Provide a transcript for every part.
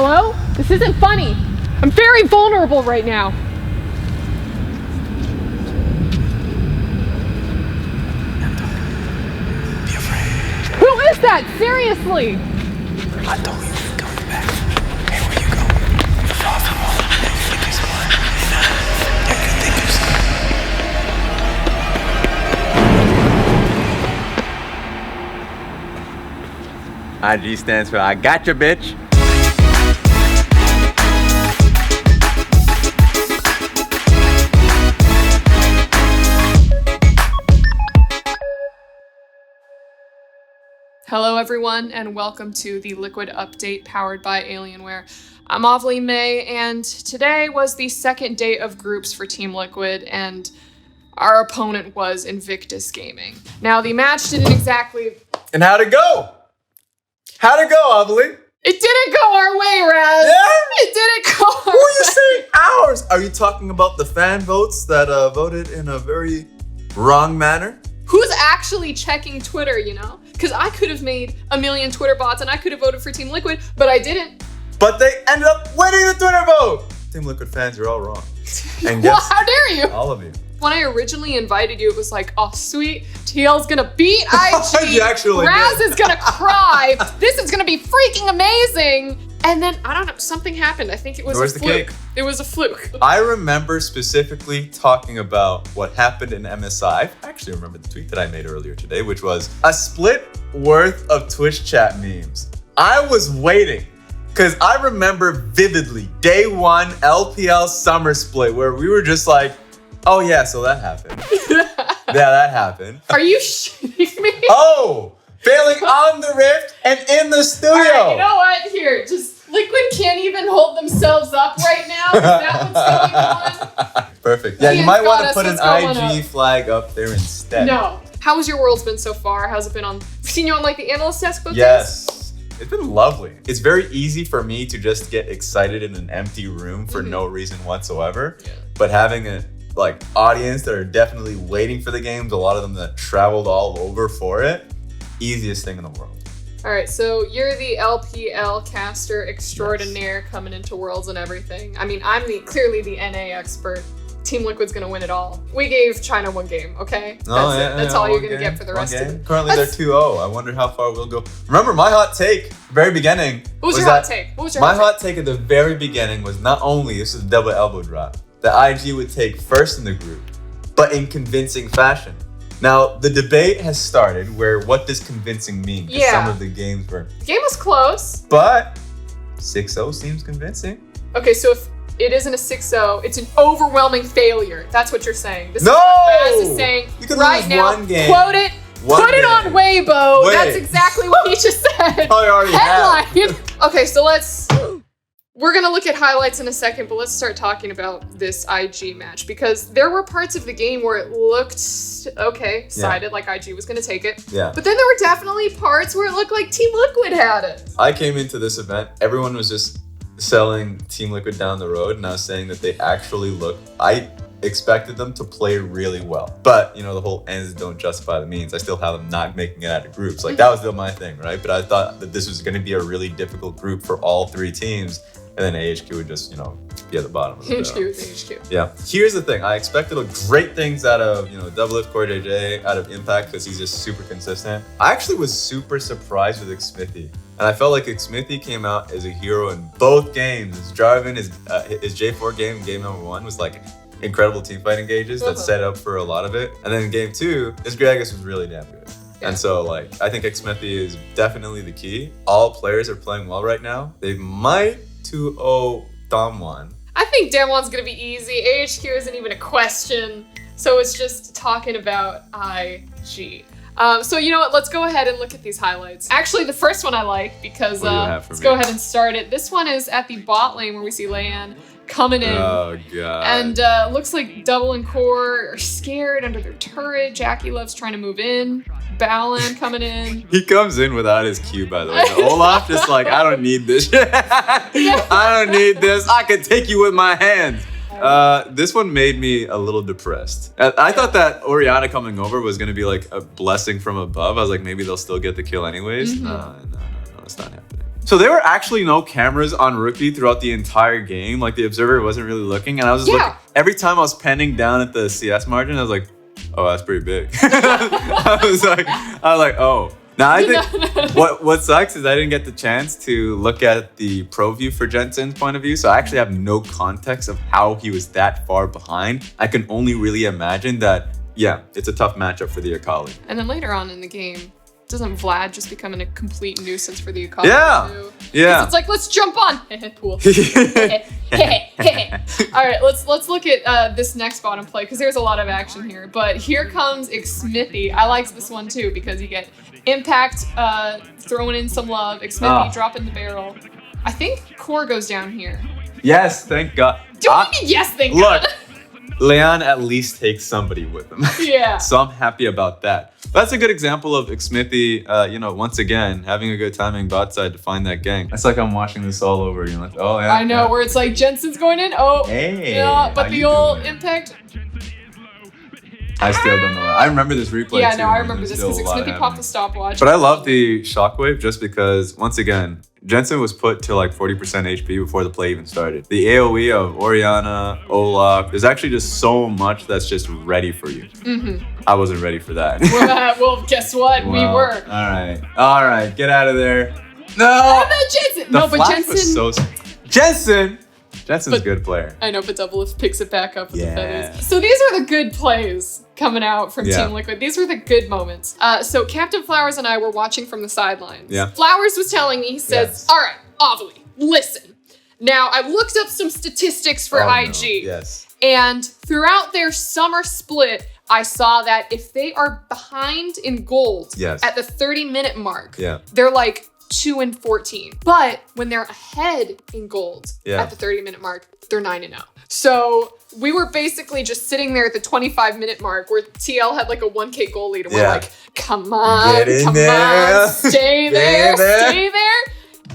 Hello? This isn't funny. I'm very vulnerable right now. Be afraid. Who is that? Seriously? I told you we're coming back. Hey, where you going? Far from home. You think it's one. And you think it's IG stands for I gotcha, bitch. Hello everyone and welcome to the Liquid Update powered by Alienware. I'm Ovilee May and today was the second day of groups for Team Liquid and our opponent was Invictus Gaming. Now the match didn't exactly... And how'd it go? How'd it go, Ovilee? It didn't go our way, Raz! Yeah? It didn't go our way! Who are you saying ours? Are you talking about the fan votes that voted in a very wrong manner? Who's actually checking Twitter, you know? Because I could have made a million Twitter bots and I could have voted for Team Liquid, but I didn't. But they ended up winning the Twitter vote! Team Liquid fans, you're all wrong. And Well, guess how dare you? all of you. When I originally invited you, it was like, oh, sweet, TL's gonna beat IG. You actually Raz did. is gonna cry. This is gonna be freaking amazing. And then, I don't know, something happened. I think it was Where's a the fluke. cake? It was a fluke. I remember specifically talking about what happened in MSI. I actually remember the tweet that I made earlier today, which was a split worth of Twitch chat memes. I was waiting, because I remember vividly day one LPL summer split where we were just like, oh yeah, so that happened. Yeah, that happened. Are you shitting me? Oh, failing on the Rift and in the studio. All right, you know what? Here, just Liquid can't even hold themselves up right now. Is that what's going on? Perfect. Yeah, you Ian's might want got to us. put an What's going IG flag up there instead. No. How has your world's been so far? How's it been on? I've seen you on like the analyst desk both days? Yes. It's been lovely. It's very easy for me to just get excited in an empty room for no reason whatsoever. Yeah. But having a audience that are definitely waiting for the games, a lot of them that traveled all over for it, easiest thing in the world. All right, so you're the LPL caster extraordinaire coming into Worlds and everything. I mean, I'm clearly the NA expert. Team Liquid's gonna win it all. We gave China one game, okay? That's it. That's all you're gonna get for the rest of it. Currently they're 2-0. I wonder how far we'll go. Remember my hot take, very beginning. What was your hot take? What was your My hot hot take at the very beginning was not only, this is a double elbow drop, that IG would take first in the group, but in convincing fashion. Now, the debate has started where what does convincing mean? 'Cause Yeah. some of the games were, take? The game was close. but 6-0 seems convincing. Okay, so if it isn't a 6-0, it's an overwhelming failure. That's what you're saying. This No! is what Raz is saying You can right lose now. one game. Quote it. One Put it on game. Weibo. Wait. That's exactly what he just said. I already have. Headline. Okay, so we're gonna look at highlights in a second, but let's start talking about this IG match because there were parts of the game where it looked okay, sided like IG was gonna take it. Yeah. But then there were definitely parts where it looked like Team Liquid had it. I came into this event, everyone was just selling Team Liquid down the road, and I was saying that they actually I expected them to play really well. But, you know, the whole ends don't justify the means. I still have them not making it out of groups. Like, that was still my thing, right? But I thought that this was going to be a really difficult group for all three teams. And then AHQ would just, you know, be at the bottom of the HQ barrel. with HQ. Yeah. Here's the thing. I expected great things out of, you know, Doublelift, CoreJJ, out of Impact, because he's just super consistent. I actually was super surprised with Xmithie. And I felt like Xmithie came out as a hero in both games. His Jarvan, his J4 game number 1 was like incredible teamfight engages that set up for a lot of it. And then in game 2, his Gragas was really damn good. Yeah. And so, like, I think Xmithie is definitely the key. All players are playing well right now. They might 2-0 Damwon. I think Damwon's gonna be easy. AHQ isn't even a question. So it's just talking about IG. So you know what, let's go ahead and look at these highlights. Actually, the first one I like because let's go ahead and start it. This one is at the bot lane where we see Lan coming in. Oh, God. And looks like Double and Core are scared under their turret. Jackie Love's trying to move in. Balan coming in. He comes in without his Q, by the way. Olaf just like, I don't need this. I don't need this. I can take you with my hands. This one made me a little depressed. I thought that Orianna coming over was going to be like a blessing from above. I was like, maybe they'll still get the kill anyways. No. it's not happening. So there were actually no cameras on Rookie throughout the entire game. Like the observer wasn't really looking, and I was just looking. Every time I was penning down at the CS margin, I was like, oh, that's pretty big. I was like, oh. Now I think what sucks is I didn't get the chance to look at the pro view for Jensen's point of view, so I actually have no context of how he was that far behind. I can only really imagine that, yeah, it's a tough matchup for the Akali. And then later on in the game, doesn't Vlad just becoming a complete nuisance for the Akali too? Yeah. It's like, let's jump on. Pool. All right, let's look at this next bottom play because there's a lot of action here. But here comes Xmithie. I liked this one too because you get Impact throwing in some love. Xmithie dropping the barrel. I think Core goes down here. Yes, thank God. Don't you mean yes, thank God? Leon at least takes somebody with him. Yeah. So I'm happy about that. That's a good example of Xmithie, once again, having a good timing bot side to find that gank. It's like I'm watching this all over. You're like, oh yeah. I know, where it's like Jensen's going in. Oh, hey, yeah, but the old Impact. I still don't know. I remember this replay. Yeah, too, no, I remember this because Xmithie popped the stopwatch. But I love the shockwave just because, once again, Jensen was put to like 40% HP before the play even started. The AoE of Orianna, Olaf, there's actually just so much that's just ready for you. I wasn't ready for that. Well, guess what? We were. All right, get out of there. No! Jensen! The flash was so... Jensen's a good player. I know, but Doublelift picks it back up with the feathers. So these are the good plays coming out from Team Liquid. These were the good moments. So Captain Flowers and I were watching from the sidelines. Yeah. Flowers was telling me, he says, all right, Ovilee, listen. Now, I looked up some statistics for IG. No. And throughout their summer split, I saw that if they are behind in gold at the 30-minute mark, they're like 2-14. But when they're ahead in gold at the 30-minute mark, they're 9-0. So we were basically just sitting there at the 25-minute mark where TL had like a 1K goal lead, and we're like, come on, stay there, stay there.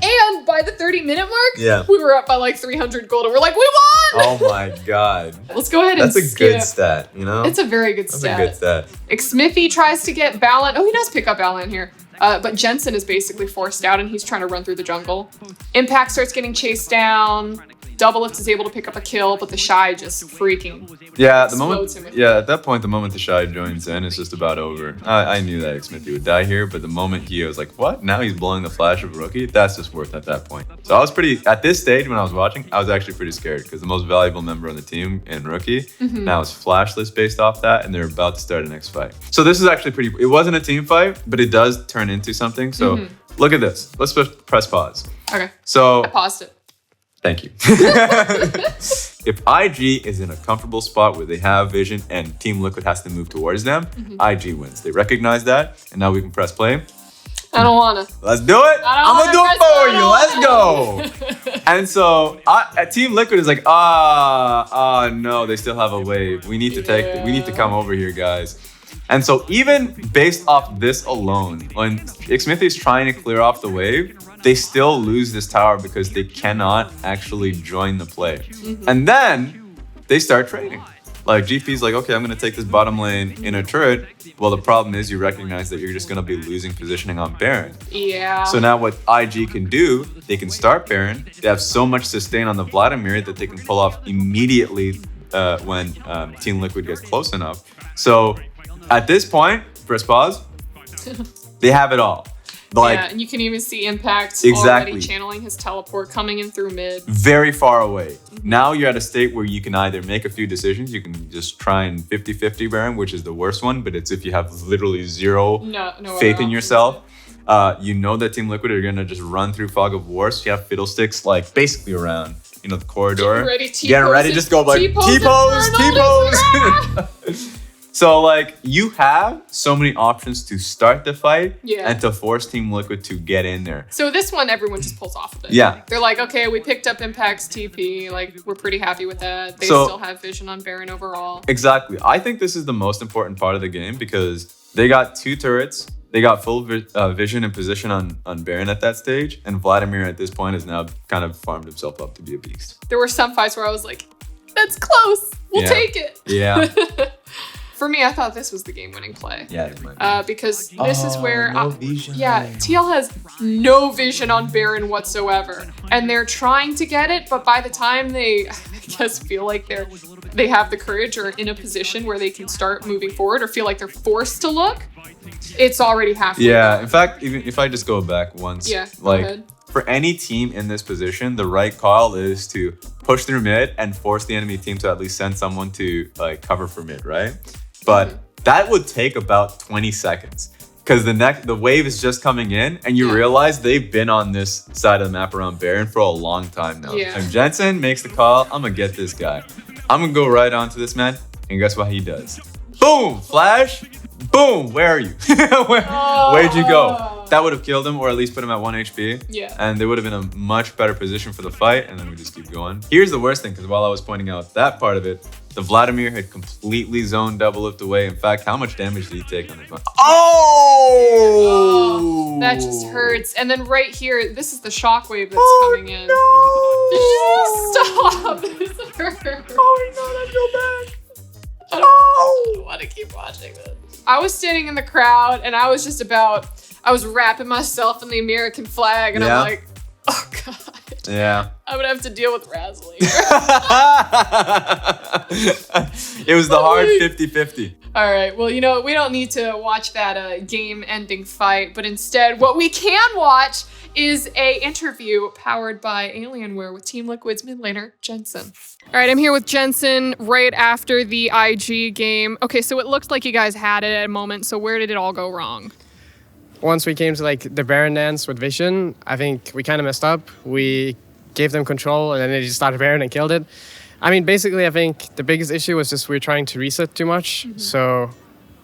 And by the 30-minute mark, we were up by like 300 gold, and we're like, we won! Oh my God. Let's go ahead and skip. That's a good stat, you know? It's a very good stat. That's a good stat. Xmithie tries to get Balan. Oh, he does pick up Balan here. But Jensen is basically forced out, and he's trying to run through the jungle. Impact starts getting chased down. Doublelift is able to pick up a kill, but the Shy just freaking explodes him. At that point, the moment the Shy joins in, it's just about over. I knew that Xmithie would die here, but the moment he was like, what? Now he's blowing the flash of Rookie? That's just worth at that point. So I was at this stage when I was watching, I was actually pretty scared because the most valuable member on the team in Rookie now is flashless based off that, and they're about to start a next fight. So this is actually it wasn't a team fight, but it does turn into something. So look at this. Let's press pause. Okay. So I paused it. Thank you. If IG is in a comfortable spot where they have vision and Team Liquid has to move towards them, IG wins. They recognize that, and now we can press play. I don't wanna. Let's do it. I'm gonna do it for you. Let's go. And so Team Liquid is like, no, they still have a wave. We need to take. We need to come over here, guys. And so even based off this alone, when Xmithie is trying to clear off the wave, they still lose this tower because they cannot actually join the play. And then they start trading. Like GP's like, okay, I'm gonna take this bottom lane in a turret. Well, the problem is you recognize that you're just gonna be losing positioning on Baron. Yeah. So now what IG can do, they can start Baron. They have so much sustain on the Vladimir that they can pull off immediately when Team Liquid gets close enough. So at this point, press pause, they have it all. And you can even see Impact already channeling his teleport, coming in through mid. Very far away. Now you're at a state where you can either make a few decisions. You can just try and 50-50 Baron, which is the worst one, but it's if you have literally zero faith in yourself. You know that Team Liquid are going to just run through Fog of War, so you have Fiddlesticks like basically around, the corridor. Getting ready, just go like T-pose. So like you have so many options to start the fight and to force Team Liquid to get in there. So this one, everyone just pulls off of it. Yeah. They're like, okay, we picked up Impact's TP. Like we're pretty happy with that. They still have vision on Baron overall. Exactly. I think this is the most important part of the game because they got 2 turrets. They got full vision and position on Baron at that stage. And Vladimir at this point has now kind of farmed himself up to be a beast. There were some fights where I was like, that's close. We'll take it. Yeah. For me, I thought this was the game-winning play. Yeah, it might be. Because this is where, no vision. yeah, TL has no vision on Baron whatsoever, and they're trying to get it, but by the time they, I guess, feel like they have the courage or in a position where they can start moving forward or feel like they're forced to look, it's already halfway. Yeah, in fact, even if I just go back once, Yeah, go like ahead. for any team in this position, the right call is to push through mid and force the enemy team to at least send someone to like cover for mid, right? But that would take about 20 seconds because the wave is just coming in and you realize they've been on this side of the map around Baron for a long time now. Yeah. If Jensen makes the call, I'm gonna get this guy. I'm gonna go right onto this man, and guess what he does? Boom! Flash! Boom! Where are you? Where'd you go? That would have killed him, or at least put him at 1 HP. Yeah. And they would have been in a much better position for the fight, and then we just keep going. Here's the worst thing, because while I was pointing out that part of it, the Vladimir had completely zoned Doublelift away. In fact, how much damage did he take on the front? Oh! That just hurts. And then right here, this is the shockwave that's coming in. Stop! This hurts. Oh no, that's so bad. I don't want to keep watching this. I was standing in the crowd and I was wrapping myself in the American flag and I'm like, oh God. Yeah. I would have to deal with Razzle. It was the hard 50-50. All right, well, you know, we don't need to watch that game-ending fight, but instead what we can watch is a interview powered by Alienware with Team Liquid's mid laner, Jensen. All right, I'm here with Jensen right after the IG game. Okay, so it looked like you guys had it at a moment, so where did it all go wrong? Once we came to like the Baron dance with Vision, I think we kind of messed up. We gave them control and then they just started Baron and killed it. I mean, basically, I think the biggest issue was just we were trying to reset too much. So,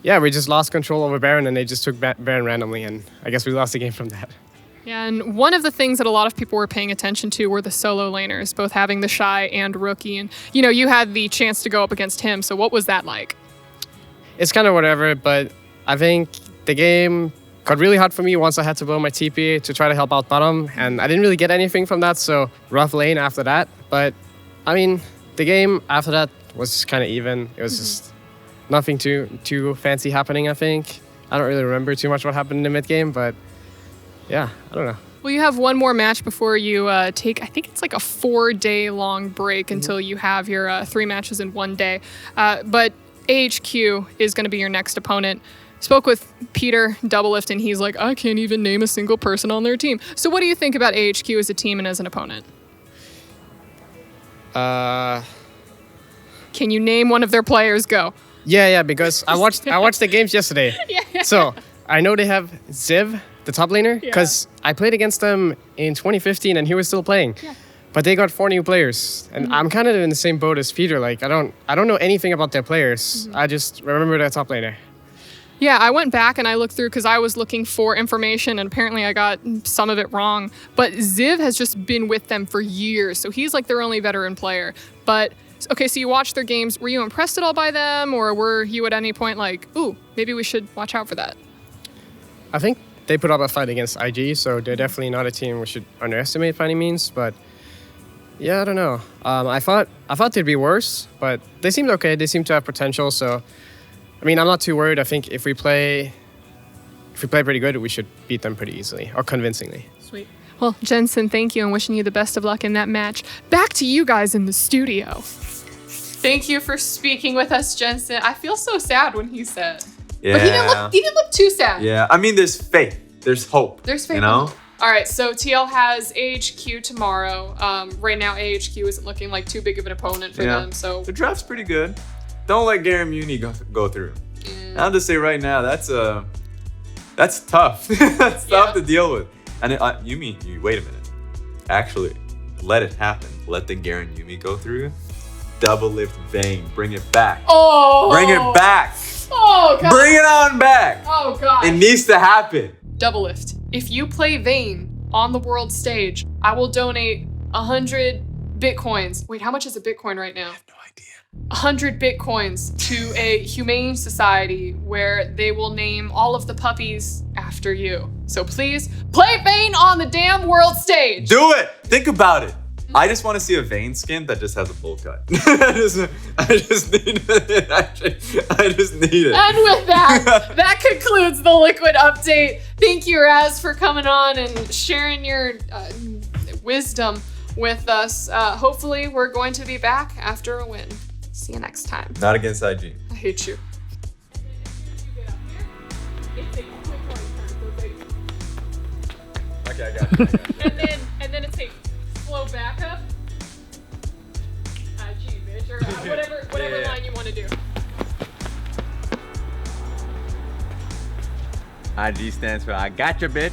yeah, we just lost control over Baron and they just took Baron randomly, and I guess we lost the game from that. Yeah, and one of the things that a lot of people were paying attention to were the solo laners, both having the Shy and Rookie. And, you know, you had the chance to go up against him, so what was that like? It's kind of whatever, but I think the game got really hard for me once I had to blow my TP to try to help out bottom, and I didn't really get anything from that, so rough lane after that. But, I mean, the game after that was kind of even. It was just nothing too fancy happening, I think. I don't really remember too much what happened in the mid game, but yeah, I don't know. Well, you have one more match before you take, I think it's like a 4-day long break until you have your 3 matches in 1 day. But AHQ is going to be your next opponent. Spoke with Peter Doublelift, and he's like, I can't even name a single person on their team. So what do you think about AHQ as a team and as an opponent? Can you name one of their players? Go. Yeah, because I watched the games yesterday. Yeah. So I know they have Ziv, the top laner, because I played against them in 2015 and he was still playing. Yeah. But they got 4 new players, and I'm kind of in the same boat as Peter. Like I don't know anything about their players. I just remember their top laner. Yeah, I went back and I looked through because I was looking for information, and apparently I got some of it wrong. But Ziv has just been with them for years, so he's like their only veteran player. But, okay, so you watched their games. Were you impressed at all by them, or were you at any point like, ooh, maybe we should watch out for that? I think they put up a fight against IG, so they're definitely not a team we should underestimate by any means. But yeah, I don't know. I thought they'd be worse, but they seemed okay. They seemed to have potential, so I mean, I'm not too worried. I think if we play pretty good, we should beat them pretty easily or convincingly. Sweet. Well, Jensen, thank you, and wishing you the best of luck in that match. Back to you guys in the studio. Thank you for speaking with us, Jensen. I feel so sad when he said. Yeah. But he didn't look too sad. Yeah, I mean, there's faith. There's hope. There's faith. You know? All right, so TL has AHQ tomorrow. Right now, AHQ isn't looking like too big of an opponent for them. So the draft's pretty good. Don't let Garen Muni go through. I'll just say right now, that's tough. That's tough to deal with. And wait a minute. Actually, let it happen. Let the Garen Yumi go through. Doublelift Vayne. Bring it back. Oh! Bring it back. Oh, God. Bring it on back. Oh, God. It needs to happen. Doublelift. If you play Vayne on the world stage, I will donate 100 Bitcoins. Wait, how much is a Bitcoin right now? 100 Bitcoins to a humane society where they will name all of the puppies after you. So please, play Vayne on the damn world stage. Do it. Think about it. I just want to see a vein skin that just has a bowl cut. I just need it. I just need it. And with that, that concludes the Liquid update. Thank you, Raz, for coming on and sharing your wisdom with us. Hopefully, we're going to be back after a win. See you next time. Not against IG. I hate you. Okay, I got it. And then it's a slow back up. IG, bitch, or whatever Yeah. line you want to do. IG stands for I gotcha, bitch.